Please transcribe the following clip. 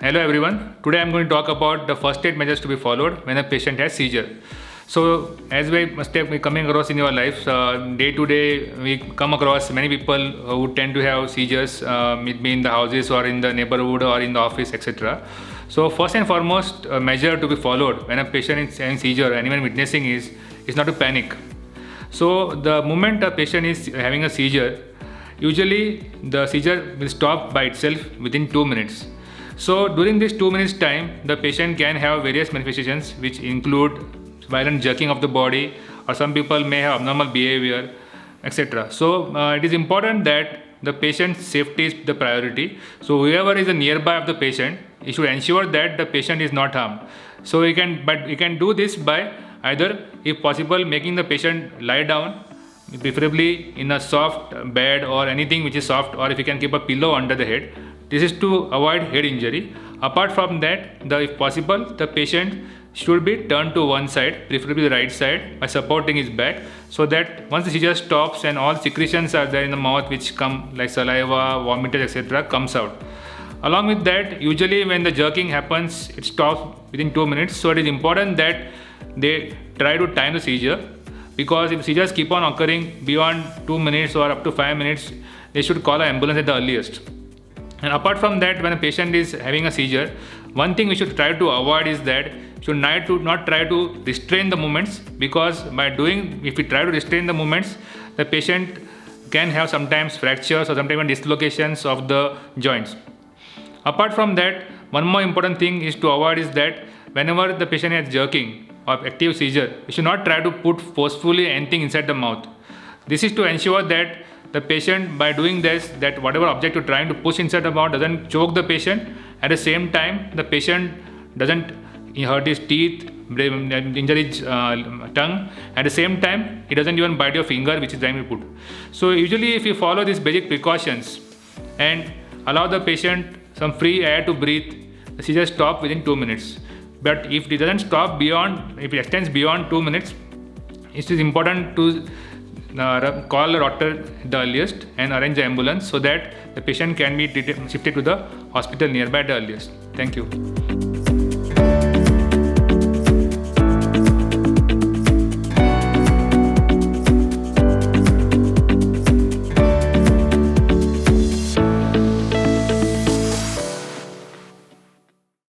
Hello everyone. Today I am going to talk about the first aid measures to be followed when a patient has seizure. So as we must have been coming across in your life, day to day we come across many people who tend to have seizures, it be in the houses or in the neighborhood or in the office, etc. So first and foremost measure to be followed when a patient is having seizure and even witnessing is not to panic. So the moment a patient is having a seizure, usually the seizure will stop by itself within 2 minutes. So during this 2 minutes time, the patient can have various manifestations which include violent jerking of the body, or some people may have abnormal behavior, etc. So it is important that the patient's safety is the priority. So whoever is nearby of the patient, he should ensure that the patient is not harmed. So he can do this by either, if possible, making the patient lie down, preferably in a soft bed or anything which is soft, or if you can keep a pillow under the head. This is to avoid head injury. Apart from that, if possible, the patient should be turned to one side, preferably the right side, by supporting his back, so that once the seizure stops and all secretions are there in the mouth which come like saliva, vomited, etc. comes out. Along with that, usually when the jerking happens, it stops within 2 minutes. So it is important that they try to time the seizure, because if seizures keep on occurring beyond 2 minutes or up to 5 minutes, they should call an ambulance at the earliest. And apart from that, when a patient is having a seizure, one thing we should try to avoid is that should not try to restrain the movements, because if we try to restrain the movements, the patient can have sometimes fractures or sometimes even dislocations of the joints. Apart from that, one more important thing is to avoid is that whenever the patient is jerking or active seizure, we should not try to put forcefully anything inside the mouth. This is to ensure that the patient, by doing this, that whatever object you're trying to push inside the mouth doesn't choke the patient. At the same time, the patient doesn't hurt his teeth, injure his tongue. At the same time, he doesn't even bite your finger, which is trying to put. So usually if you follow these basic precautions and allow the patient some free air to breathe, the seizure stops within 2 minutes. But if it doesn't stop if it extends beyond 2 minutes, it is important to call the doctor at the earliest and arrange the ambulance, so that the patient can be shifted to the hospital nearby at the earliest. Thank you.